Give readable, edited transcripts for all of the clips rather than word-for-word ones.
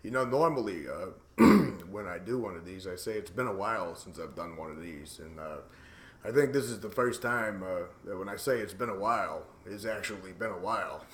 Normally, when I do one of these, I say it's been a while since I've done one of these, and I think this is the first time that when I say it's been a while, it's actually been a while.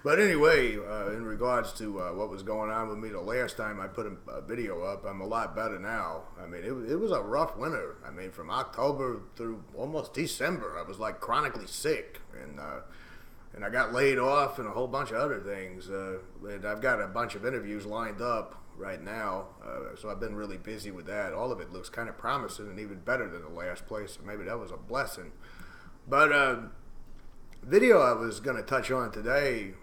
But anyway, in regards to what was going on with me the last time I put a video up, I'm a lot better now. I mean, it was a rough winter. I mean, from October through almost December, I was like chronically sick, and I got laid off and a whole bunch of other things. And I've got a bunch of interviews lined up right now, so I've been really busy with that. All of it looks kind of promising and even better than the last place, so maybe that was a blessing. But video I was going to touch on today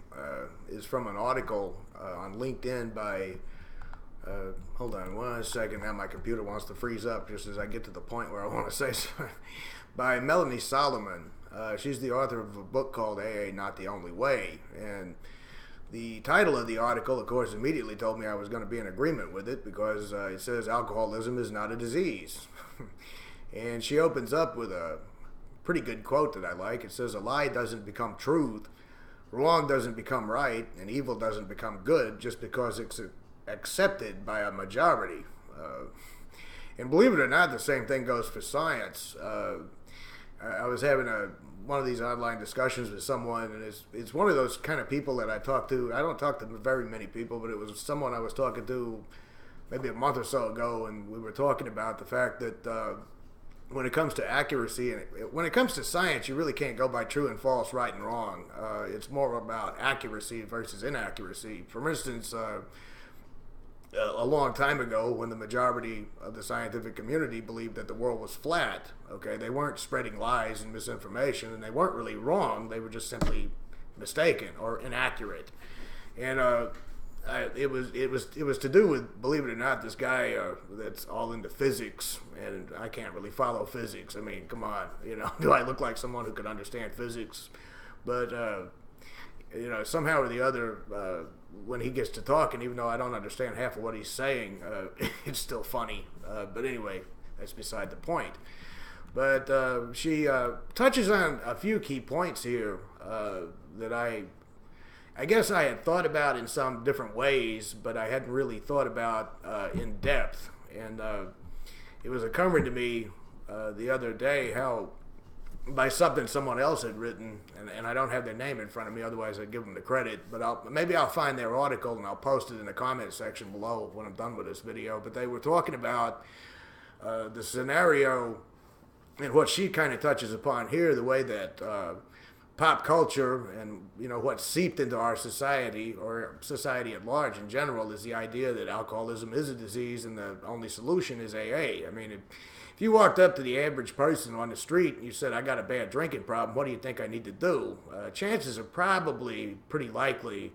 is from an article on LinkedIn by, hold on one second, now my computer wants to freeze up just as I get to the point where I want to say something, by Melanie Solomon. She's the author of a book called AA Not the Only Way, and the title of the article, of course, immediately told me I was going to be in agreement with it because it says alcoholism is not a disease. And she opens up with a pretty good quote that I like. It says, "A lie doesn't become truth, wrong doesn't become right, and evil doesn't become good just because it's accepted by a majority." And believe it or not, the same thing goes for science. I was having one of these online discussions with someone, and it's one of those kind of people that I talk to. I don't talk to very many people, but it was someone I was talking to maybe a month or so ago, and we were talking about the fact that when it comes to accuracy and when it comes to science, you really can't go by true and false, right and wrong. It's more about accuracy versus inaccuracy. For instance, a long time ago, when the majority of the scientific community believed that the world was flat, okay, they weren't spreading lies and misinformation, and they weren't really wrong. They were just simply mistaken or inaccurate. And it was to do with, believe it or not, this guy that's all into physics, and I can't really follow physics. I mean, come on, do I look like someone who could understand physics? But somehow or the other, when he gets to talking, even though I don't understand half of what he's saying, it's still funny. But anyway, that's beside the point. But she touches on a few key points here that I guess I had thought about in some different ways, but I hadn't really thought about in depth. And it was occurring to me the other day how, by something someone else had written, and I don't have their name in front of me, otherwise I'd give them the credit, but maybe I'll find their article and I'll post it in the comment section below when I'm done with this video. But they were talking about the scenario, and what she kind of touches upon here, the way that pop culture and what's seeped into our society, or society at large in general, is the idea that alcoholism is a disease and the only solution is AA. I mean, if you walked up to the average person on the street and you said, "I got a bad drinking problem, what do you think I need to do?" Chances are probably pretty likely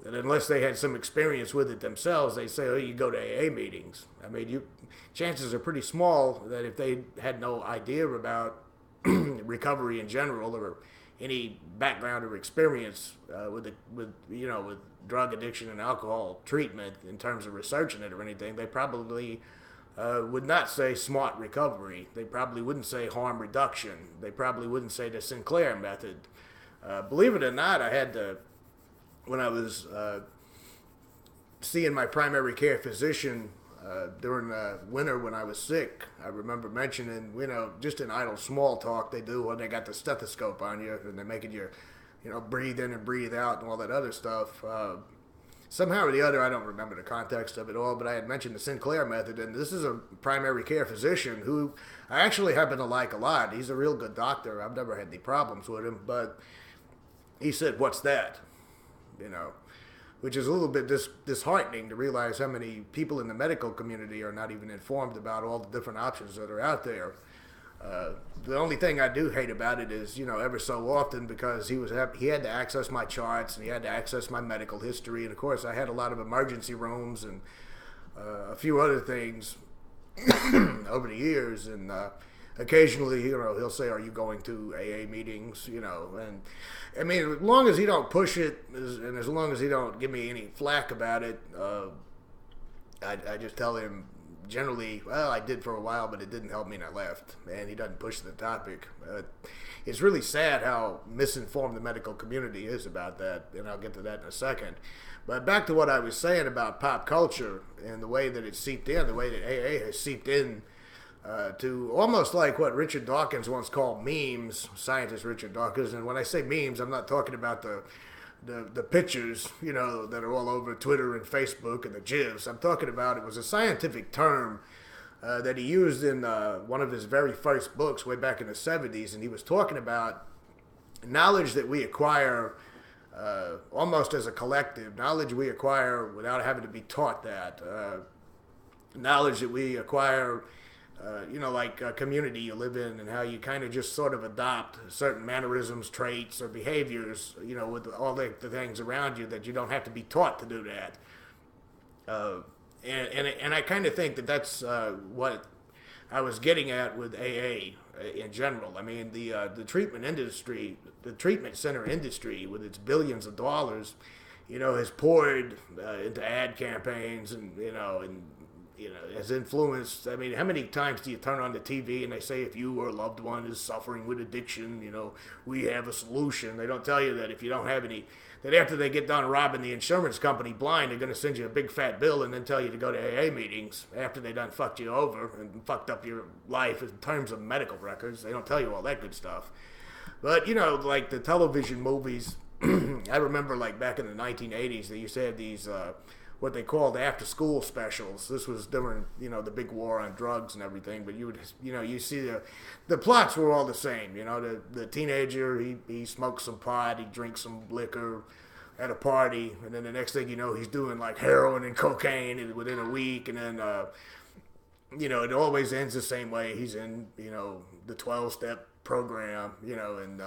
that unless they had some experience with it themselves, they say, "Oh, you go to AA meetings." I mean, chances are pretty small that if they had no idea about recovery in general, or any background or experience with drug addiction and alcohol treatment in terms of researching it or anything, they probably would not say smart recovery. They probably wouldn't say harm reduction. They probably wouldn't say the Sinclair method. Believe it or not, I had to, when I was seeing my primary care physician during the winter when I was sick, I remember mentioning, just in idle small talk they do when they got the stethoscope on you and they're making you, breathe in and breathe out and all that other stuff. Somehow or the other, I don't remember the context of it all, but I had mentioned the Sinclair method, and this is a primary care physician who I actually happen to like a lot. He's a real good doctor. I've never had any problems with him, but he said, "What's that?" Which is a little bit disheartening to realize how many people in the medical community are not even informed about all the different options that are out there. The only thing I do hate about it is, ever so often, because he had to access my charts and he had to access my medical history, and of course I had a lot of emergency rooms and a few other things over the years, and occasionally, he'll say, "Are you going to AA meetings?" And I mean, as long as he don't push it, and as long as he don't give me any flack about it, I just tell him, generally, well, I did for a while, but it didn't help me and I left. And he doesn't push the topic. It's really sad how misinformed the medical community is about that, and I'll get to that in a second. But back to what I was saying about pop culture and the way that it seeped in, the way that AA has seeped in to almost like what Richard Dawkins once called memes, scientist Richard Dawkins. And when I say memes, I'm not talking about the pictures, that are all over Twitter and Facebook and the GIFs. I'm talking about, it was a scientific term that he used in one of his very first books way back in the 70s. And he was talking about knowledge that we acquire almost as a collective, knowledge we acquire without having to be taught that, knowledge that we acquire, like a community you live in, and how you kind of just sort of adopt certain mannerisms, traits, or behaviors, with all the things around you, that you don't have to be taught to do that. And I kind of think that that's what I was getting at with AA in general. I mean, the treatment industry, the treatment center industry, with its billions of dollars, has poured into ad campaigns, and has influenced. I mean, how many times do you turn on the TV and they say, if you or a loved one is suffering with addiction, we have a solution. They don't tell you that if you don't have any, that after they get done robbing the insurance company blind, they're going to send you a big fat bill and then tell you to go to AA meetings after they done fucked you over and fucked up your life in terms of medical records. They don't tell you all that good stuff. But, like the television movies, I remember like back in the 1980s, they used to have these, what they called after-school specials. This was during, the big war on drugs and everything. But you would, you see the plots were all the same. The teenager, he smokes some pot, he drinks some liquor at a party, and then the next thing you know, he's doing like heroin and cocaine within a week, and then, it always ends the same way. He's in, the 12-step program, and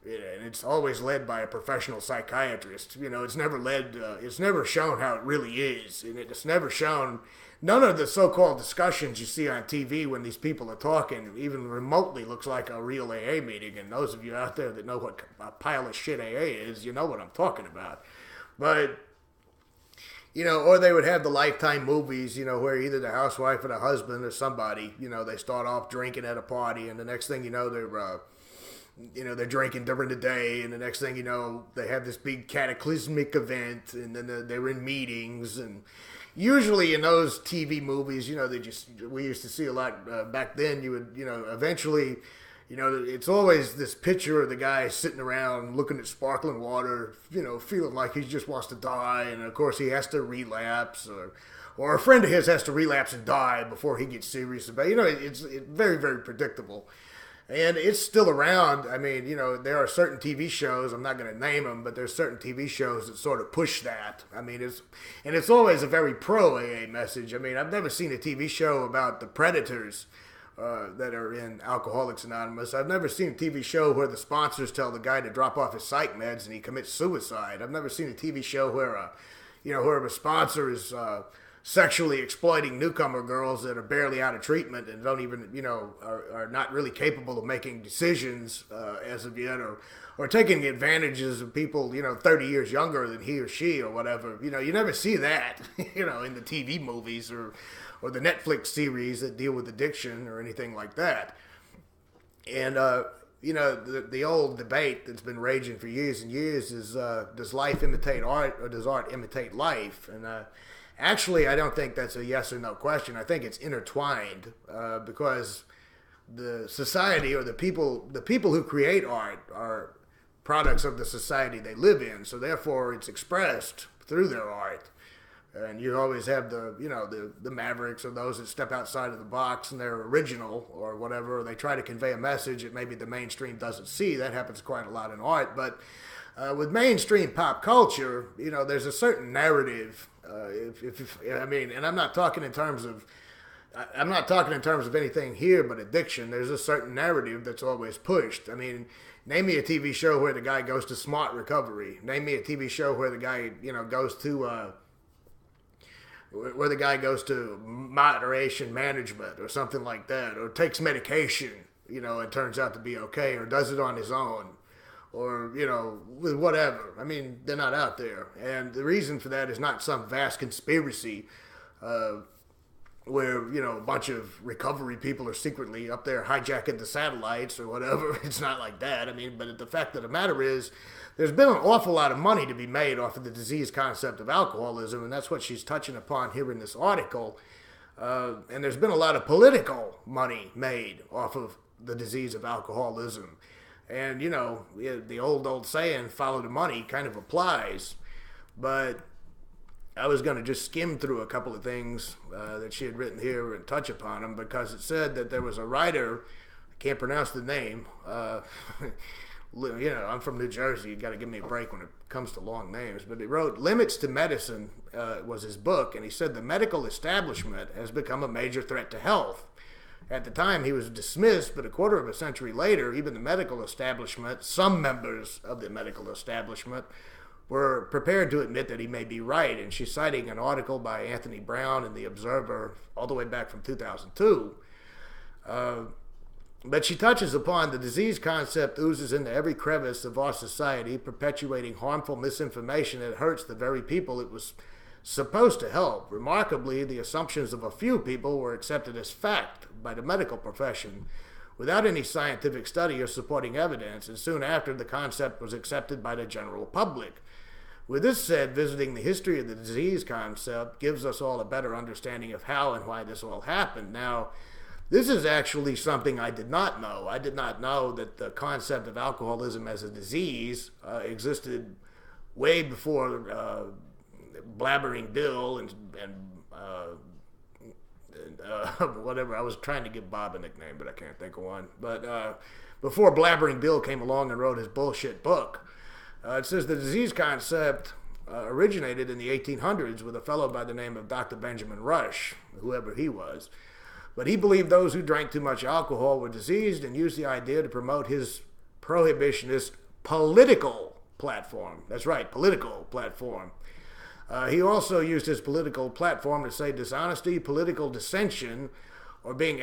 it's always led by a professional psychiatrist. It's never shown how it really is. And it's never shown, none of the so-called discussions you see on TV when these people are talking even remotely looks like a real AA meeting. And those of you out there that know what a pile of shit AA is, you know what I'm talking about. But, or they would have the Lifetime movies, where either the housewife or the husband or somebody, they start off drinking at a party, and the next thing you know, they're drinking during the day, and the next thing you know, they have this big cataclysmic event, and then they're in meetings. And usually in those TV movies, we used to see a lot back then. You would, eventually, it's always this picture of the guy sitting around looking at sparkling water, feeling like he just wants to die, and of course he has to relapse, or a friend of his has to relapse and die before he gets serious about it. It's very, very predictable. And it's still around. I mean, there are certain TV shows, I'm not going to name them, but there's certain TV shows that sort of push that. I mean, it's always a very pro-AA message. I mean, I've never seen a TV show about the predators that are in Alcoholics Anonymous. I've never seen a TV show where the sponsors tell the guy to drop off his psych meds and he commits suicide. I've never seen a TV show where a sponsor is sexually exploiting newcomer girls that are barely out of treatment and don't even, are not really capable of making decisions as of yet, or taking advantages of people, 30 years younger than he or she or whatever. You never see that, in the TV movies or the Netflix series that deal with addiction or anything like that. And, the old debate that's been raging for years and years is, does life imitate art, or does art imitate life? And, actually, I don't think that's a yes or no question. I think it's intertwined because the society, or the people who create art are products of the society they live in. So therefore, it's expressed through their art. And you always have the mavericks, or those that step outside of the box and they're original or whatever. Or they try to convey a message that maybe the mainstream doesn't see. That happens quite a lot in art. But with mainstream pop culture, there's a certain narrative. And I'm not talking in terms of anything here but addiction. There's a certain narrative that's always pushed. I mean, name me a TV show where the guy goes to smart recovery. Name me a TV show where the guy, goes to moderation management or something like that, or takes medication, and turns out to be okay, or does it on his own. Or, with whatever. I mean, they're not out there. And the reason for that is not some vast conspiracy where, a bunch of recovery people are secretly up there hijacking the satellites or whatever. It's not like that. I mean, but the fact of the matter is, there's been an awful lot of money to be made off of the disease concept of alcoholism, and that's what she's touching upon here in this article. And there's been a lot of political money made off of the disease of alcoholism. And, the old saying, follow the money, kind of applies. But I was going to just skim through a couple of things that she had written here and touch upon them, because it said that there was a writer, I can't pronounce the name, I'm from New Jersey, you got to give me a break when it comes to long names, but he wrote Limits to Medicine was his book, and he said the medical establishment has become a major threat to health. At the time, he was dismissed, but a quarter of a century later, even the medical establishment, some members of the medical establishment, were prepared to admit that he may be right. And she's citing an article by Anthony Brown in The Observer all the way back from 2002. But she touches upon the disease concept oozes into every crevice of our society, perpetuating harmful misinformation that hurts the very people it was supposed to help. Remarkably, the assumptions of a few people were accepted as fact by the medical profession without any scientific study or supporting evidence, and soon after, the concept was accepted by the general public. With this said, visiting the history of the disease concept gives us all a better understanding of how and why this all happened. Now, this is actually something I did not know. I did not know that the concept of alcoholism as a disease existed way before Blabbering Bill and whatever. I was trying to give Bob a nickname, but I can't think of one. But before Blabbering Bill came along and wrote his bullshit book, it says the disease concept originated in the 1800s with a fellow by the name of Dr. Benjamin Rush, whoever he was. But he believed those who drank too much alcohol were diseased and used the idea to promote his prohibitionist political platform. That's right, political platform. He also used his political platform to say dishonesty, political dissension, or being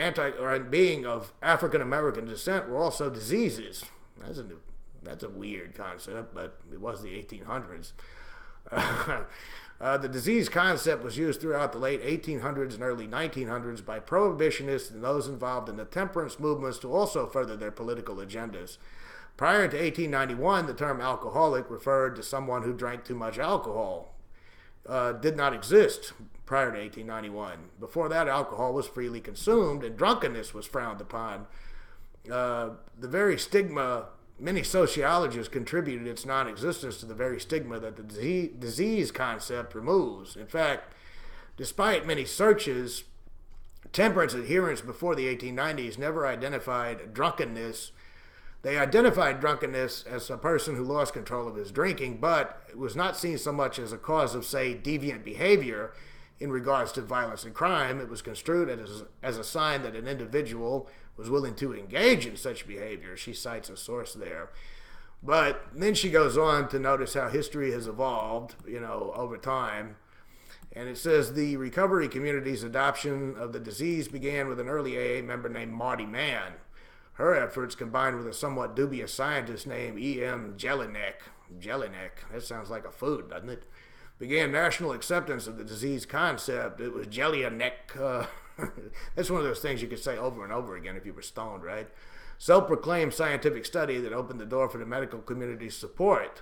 of African American descent were also diseases. That's a weird concept, but it was the 1800s. The disease concept was used throughout the late 1800s and early 1900s by prohibitionists and those involved in the temperance movements to also further their political agendas. Prior to 1891, the term alcoholic referred to someone who drank too much alcohol. Did not exist prior to 1891. Before that, alcohol was freely consumed and drunkenness was frowned upon. The very stigma, many sociologists contributed its non-existence to the very stigma that the disease concept removes. In fact, despite many searches, temperance adherents before the 1890s never identified drunkenness. They identified drunkenness as a person who lost control of his drinking, but it was not seen so much as a cause of, say, deviant behavior in regards to violence and crime. It was construed as a sign that an individual was willing to engage in such behavior. She cites a source there. But then she goes on to notice how history has evolved, over time. And it says the recovery community's adoption of the disease began with an early AA member named Marty Mann. Her efforts, combined with a somewhat dubious scientist named E.M. Jelinek, that sounds like a food, doesn't it, began national acceptance of the disease concept. It was Jelinek. That's one of those things you could say over and over again if you were stoned, right? Self-proclaimed scientific study that opened the door for the medical community's support.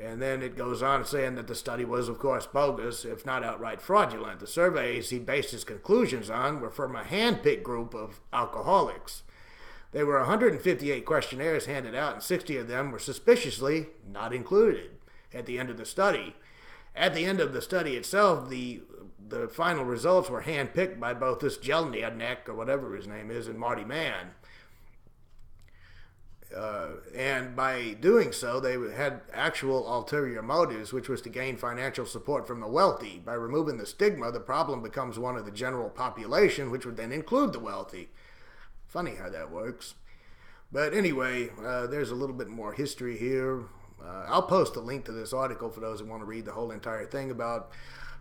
And then it goes on saying that the study was, of course, bogus, if not outright fraudulent. The surveys he based his conclusions on were from a hand-picked group of alcoholics. There were 158 questionnaires handed out, and 60 of them were suspiciously not included at the end of the study. At the end of the study itself, the final results were handpicked by both this Jelinek, or whatever his name is, and Marty Mann. And by doing so, they had actual ulterior motives, which was to gain financial support from the wealthy. By removing the stigma, the problem becomes one of the general population, which would then include the wealthy. Funny how that works. But anyway, there's a little bit more history here. I'll post a link to this article for those who want to read the whole entire thing about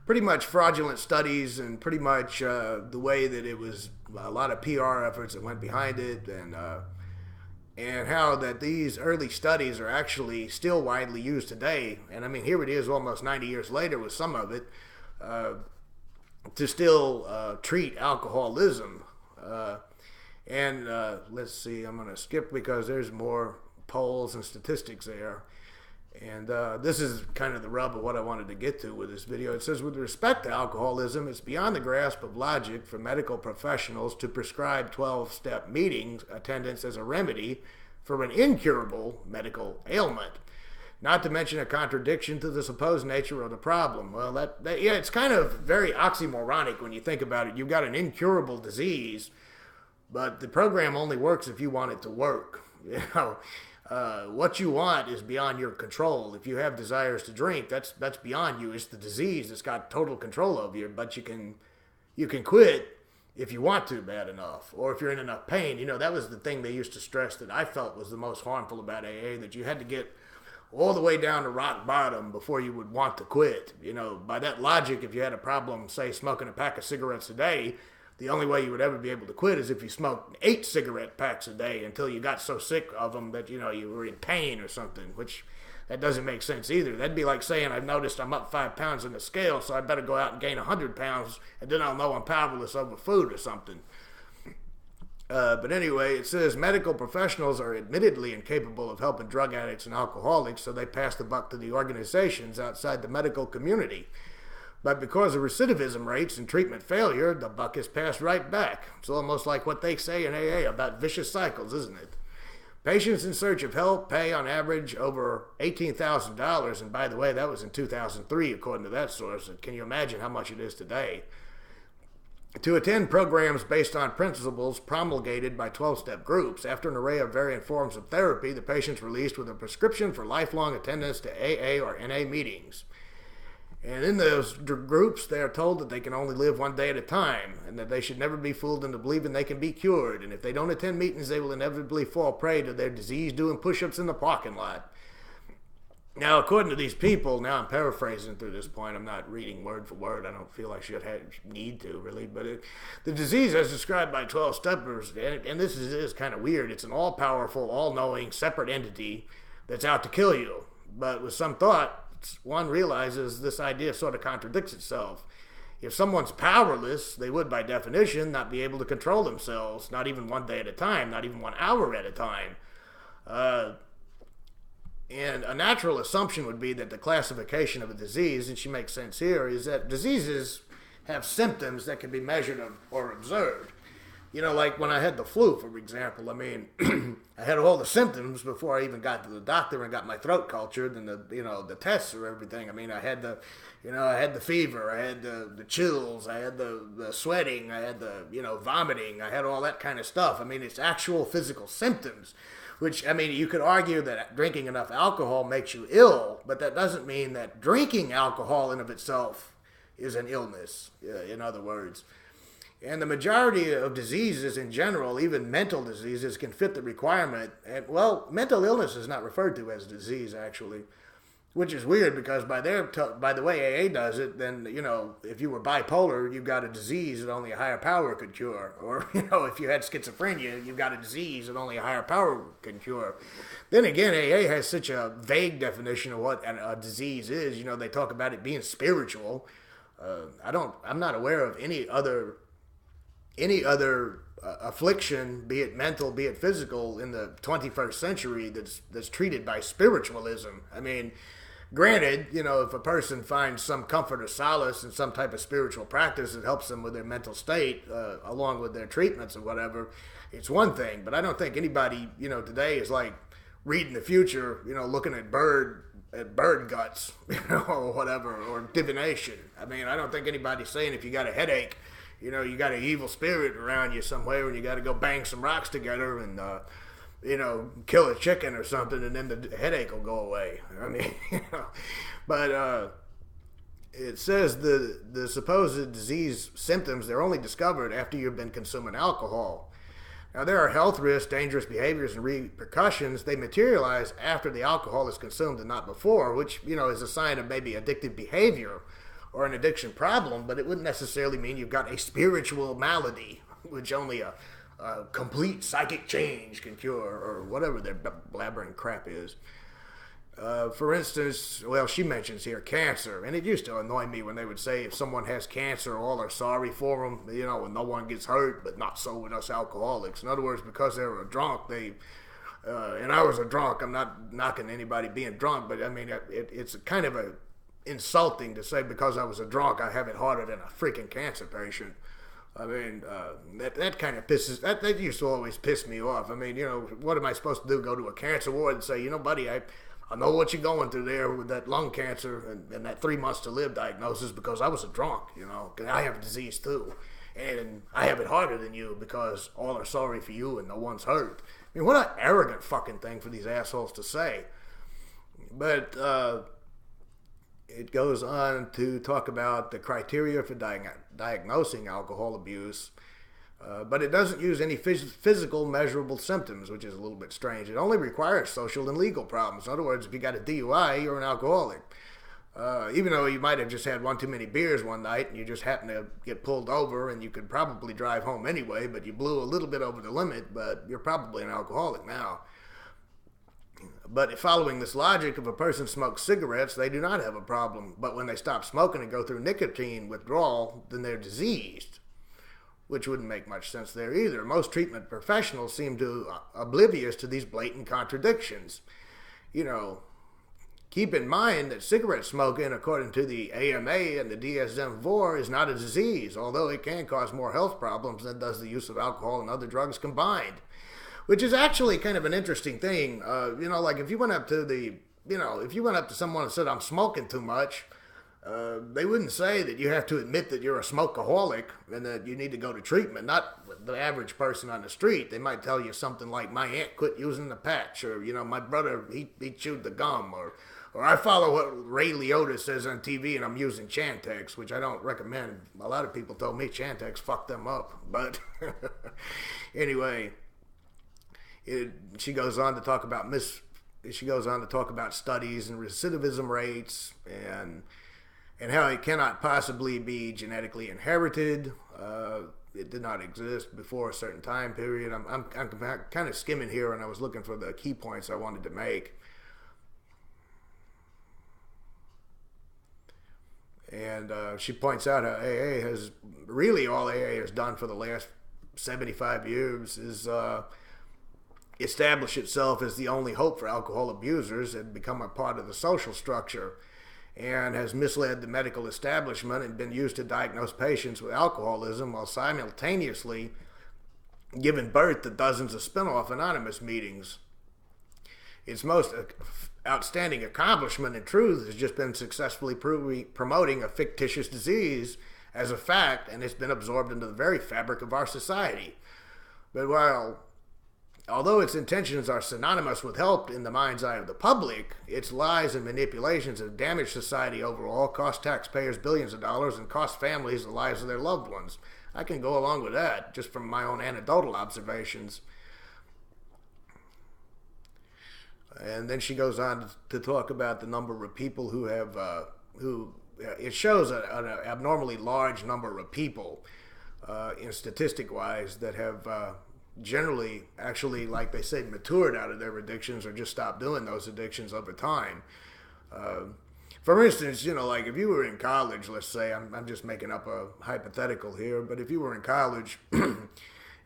pretty much fraudulent studies and pretty much the way that it was a lot of PR efforts that went behind it, and how that these early studies are actually still widely used today. And I mean, here it is almost 90 years later with some of it. to still treat alcoholism. And let's see, I'm going to skip because there's more polls and statistics there. And this is kind of the rub of what I wanted to get to with this video. It says, with respect to alcoholism, it's beyond the grasp of logic for medical professionals to prescribe 12-step meetings attendance as a remedy for an incurable medical ailment. Not to mention a contradiction to the supposed nature of the problem. Well, yeah, it's kind of very oxymoronic when you think about it. You've got an incurable disease, but the program only works if you want it to work. You know, what you want is beyond your control. If you have desires to drink, that's beyond you. It's the disease that's got total control over you. But you can quit if you want to bad enough, or if you're in enough pain. You know, that was the thing they used to stress that I felt was the most harmful about AA, that you had to get all the way down to rock bottom before you would want to quit. You know, by that logic, if you had a problem, say, smoking a pack of cigarettes a day, the only way you would ever be able to quit is if you smoked 8 cigarette packs a day until you got so sick of them that, you know, you were in pain or something, which that doesn't make sense either. That'd be like saying, I've noticed I'm up 5 pounds on the scale, so I better go out and gain 100 pounds, and then I'll know I'm powerless over food or something. But anyway, it says medical professionals are admittedly incapable of helping drug addicts and alcoholics, so they pass the buck to the organizations outside the medical community. But because of recidivism rates and treatment failure, the buck is passed right back. It's almost like what they say in AA about vicious cycles, isn't it? Patients in search of help pay on average over $18,000, and by the way, that was in 2003 according to that source. Can you imagine how much it is today? To attend programs based on principles promulgated by 12-step groups. After an array of varying forms of therapy, the patient's released with a prescription for lifelong attendance to AA or NA meetings. And in those groups, they are told that they can only live one day at a time, and that they should never be fooled into believing they can be cured. And if they don't attend meetings, they will inevitably fall prey to their disease doing push-ups in the parking lot. Now, according to these people, now I'm paraphrasing through this point. I'm not reading word for word. I don't feel I should need to, really. But the disease as described by 12-steppers, and this is kind of weird, it's an all-powerful, all-knowing, separate entity that's out to kill you. But with some thought, one realizes this idea sort of contradicts itself. If someone's powerless, they would, by definition, not be able to control themselves, not even one day at a time, not even 1 hour at a time. And a natural assumption would be that the classification of a disease, and she makes sense here, is that diseases have symptoms that can be measured or observed. You know, like when I had the flu, for example, I mean, I had all the symptoms before I even got to the doctor and got my throat cultured and the tests or everything. I mean, I had the fever, I had the chills, I had the sweating, I had the, vomiting, I had all that kind of stuff. I mean, it's actual physical symptoms, which, I mean, you could argue that drinking enough alcohol makes you ill, but that doesn't mean that drinking alcohol in of itself is an illness, in other words. And the majority of diseases in general, even mental diseases, can fit the requirement. And, well, mental illness is not referred to as disease, actually, which is weird because by the way AA does it, then, if you were bipolar, you've got a disease that only a higher power could cure. Or, if you had schizophrenia, you've got a disease that only a higher power can cure. Then again, AA has such a vague definition of what a disease is. They talk about it being spiritual. I'm not aware of any other affliction, be it mental, be it physical, in the 21st century that's treated by spiritualism. I mean, granted, if a person finds some comfort or solace in some type of spiritual practice that helps them with their mental state, along with their treatments or whatever, it's one thing. But I don't think anybody, today is like reading the future, looking at bird guts, or whatever, or divination. I mean, I don't think anybody's saying if you got a headache, you got an evil spirit around you somewhere and you got to go bang some rocks together and, kill a chicken or something and then the headache will go away. I mean, but it says the supposed disease symptoms, they're only discovered after you've been consuming alcohol. Now, there are health risks, dangerous behaviors, and repercussions. They materialize after the alcohol is consumed and not before, which, is a sign of maybe addictive behavior or an addiction problem, but it wouldn't necessarily mean you've got a spiritual malady, which only a complete psychic change can cure, or whatever their blabbering crap is. For instance, well, she mentions here cancer, and it used to annoy me when they would say if someone has cancer, all are sorry for them, and no one gets hurt, but not so with us alcoholics. In other words, because they were drunk, and I was a drunk. I'm not knocking anybody being drunk, but I mean, it's kind of insulting to say because I was a drunk, I have it harder than a freaking cancer patient. I mean, that kind of that used to always piss me off. I mean, what am I supposed to do? Go to a cancer ward and say, buddy, I know what you're going through there with that lung cancer and that 3 months to live diagnosis because I was a drunk, because I have a disease too. And I have it harder than you because all are sorry for you and no one's hurt. I mean, what an arrogant fucking thing for these assholes to say. But it goes on to talk about the criteria for diagnosing alcohol abuse. But it doesn't use any physical measurable symptoms, which is a little bit strange. It only requires social and legal problems. In other words, if you got a DUI, you're an alcoholic. Even though you might have just had one too many beers one night and you just happened to get pulled over and you could probably drive home anyway, but you blew a little bit over the limit, but you're probably an alcoholic now. But following this logic, if a person smokes cigarettes, they do not have a problem. But when they stop smoking and go through nicotine withdrawal, then they're diseased, which wouldn't make much sense there either. Most treatment professionals seem to oblivious to these blatant contradictions. Keep in mind that cigarette smoking, according to the AMA and the DSM-4, is not a disease, although it can cause more health problems than does the use of alcohol and other drugs combined. Which is actually kind of an interesting thing. Like if you went up to someone and said, I'm smoking too much, they wouldn't say that you have to admit that you're a smokeaholic and that you need to go to treatment. Not the average person on the street. They might tell you something like, my aunt quit using the patch, or, my brother, he chewed the gum, or I follow what Ray Liotta says on TV and I'm using Chantix, which I don't recommend. A lot of people told me Chantix fucked them up. But anyway, she goes on to talk about studies and recidivism rates and how it cannot possibly be genetically inherited. It did not exist before a certain time period. I'm kind of skimming here, and I was looking for the key points I wanted to make. And she points out how all AA has done for the last 75 years is establish itself as the only hope for alcohol abusers and become a part of the social structure, and has misled the medical establishment and been used to diagnose patients with alcoholism while simultaneously giving birth to dozens of spin-off anonymous meetings. Its most outstanding accomplishment, in truth, has just been successfully promoting a fictitious disease as a fact, and it's been absorbed into the very fabric of our society. But although its intentions are synonymous with help in the mind's eye of the public, its lies and manipulations have damaged society overall, cost taxpayers billions of dollars, and cost families the lives of their loved ones. I can go along with that, just from my own anecdotal observations. And then she goes on to talk about the number of people who have, it shows an abnormally large number of people, in statistic-wise, that have generally, actually, like they say, matured out of their addictions or just stopped doing those addictions over time. For instance, like if you were in college, let's say, I'm just making up a hypothetical here, but if you were in college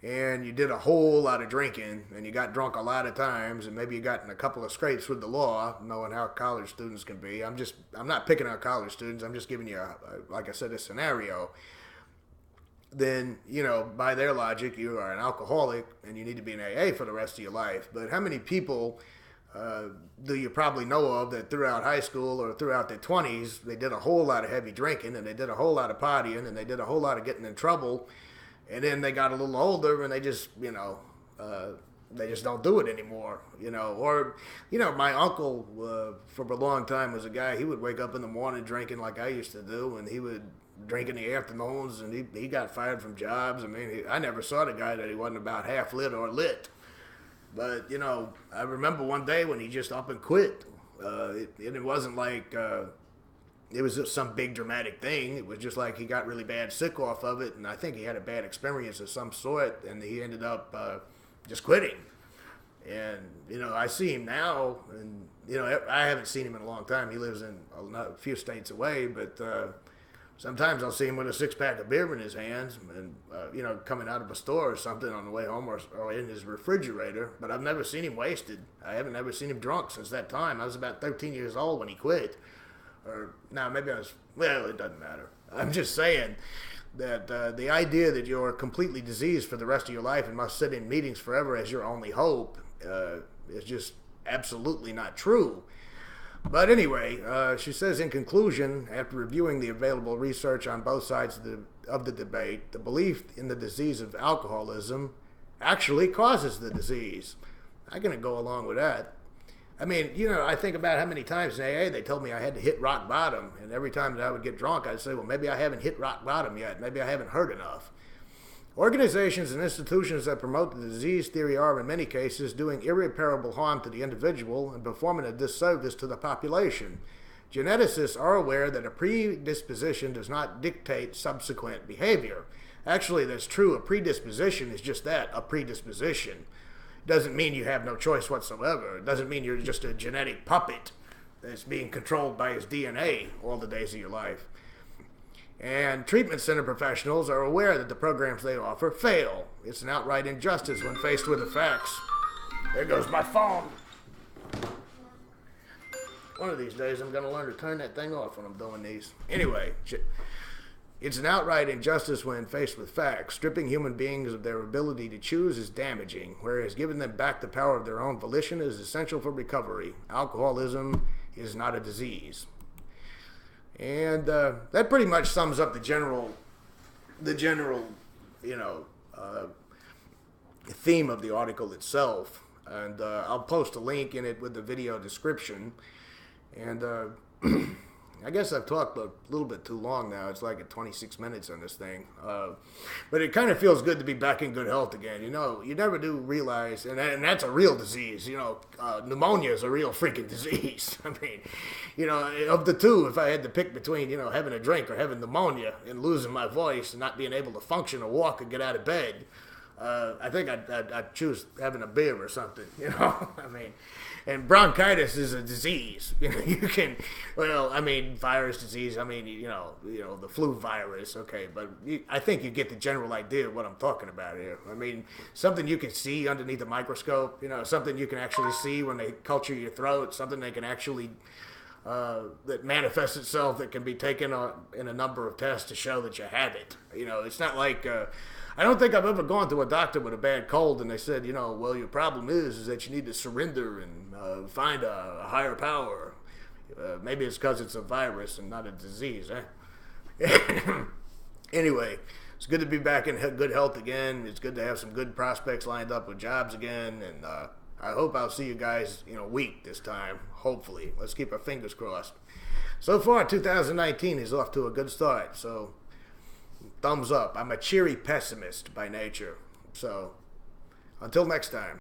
and you did a whole lot of drinking and you got drunk a lot of times and maybe you got in a couple of scrapes with the law, knowing how college students can be. I'm not picking on college students. I'm just giving you, like I said, a scenario. Then, by their logic, you are an alcoholic and you need to be in AA for the rest of your life. But how many people do you probably know of that throughout high school or throughout their 20s, they did a whole lot of heavy drinking and they did a whole lot of partying and they did a whole lot of getting in trouble, and then they got a little older and they just, they just don't do it anymore, Or, my uncle for a long time was a guy, he would wake up in the morning drinking like I used to do, and he would drink in the afternoons, and he got fired from jobs. I mean, I never saw the guy that he wasn't about half lit or lit. But, I remember one day when he just up and quit. It wasn't like it was just some big dramatic thing. It was just like he got really bad sick off of it, and I think he had a bad experience of some sort, and he ended up just quitting. And, I see him now, and, I haven't seen him in a long time. He lives in a few states away, but sometimes I'll see him with a six-pack of beer in his hands and, coming out of a store or something on the way home or in his refrigerator. But I've never seen him wasted. I haven't ever seen him drunk since that time. I was about 13 years old when he quit. Or, no, maybe I was, well, it doesn't matter. I'm just saying that the idea that you're completely diseased for the rest of your life and must sit in meetings forever as your only hope is just absolutely not true. But anyway, she says in conclusion, after reviewing the available research on both sides of the debate, the belief in the disease of alcoholism actually causes the disease. I'm going to go along with that. I mean, I think about how many times in AA they told me I had to hit rock bottom, and every time that I would get drunk, I'd say, well, maybe I haven't hit rock bottom yet. Maybe I haven't heard enough. Organizations and institutions that promote the disease theory are, in many cases, doing irreparable harm to the individual and performing a disservice to the population. Geneticists are aware that a predisposition does not dictate subsequent behavior. Actually, that's true. A predisposition is just that, a predisposition. It doesn't mean you have no choice whatsoever. It doesn't mean you're just a genetic puppet that's being controlled by his DNA all the days of your life. And treatment center professionals are aware that the programs they offer fail. It's an outright injustice when faced with the facts. There goes my phone. One of these days I'm going to learn to turn that thing off when I'm doing these. Anyway, it's an outright injustice when faced with facts. Stripping human beings of their ability to choose is damaging, whereas giving them back the power of their own volition is essential for recovery. Alcoholism is not a disease. And that pretty much sums up the general, theme of the article itself. And I'll post a link in it with the video description. And I guess I've talked a little bit too long now. It's like at 26 minutes on this thing. But it kind of feels good to be back in good health again. You never do realize, and that's a real disease. Pneumonia is a real freaking disease. I mean, of the two, if I had to pick between, having a drink or having pneumonia and losing my voice and not being able to function or walk or get out of bed, I think I'd choose having a beer or something, I mean, and bronchitis is a disease. Virus disease, the flu virus, okay, but I think you get the general idea of what I'm talking about here. I mean, something you can see underneath a microscope, something you can actually see when they culture your throat, something they can actually, that manifests itself, that can be taken in a number of tests to show that you have it. It's not like, I don't think I've ever gone to a doctor with a bad cold and they said, well, your problem is that you need to surrender and find a higher power. Maybe it's because it's a virus and not a disease, eh? Anyway, it's good to be back in good health again. It's good to have some good prospects lined up with jobs again. And I hope I'll see you guys in a week this time, hopefully. Let's keep our fingers crossed. So far, 2019 is off to a good start, so thumbs up. I'm a cheery pessimist by nature. So, until next time.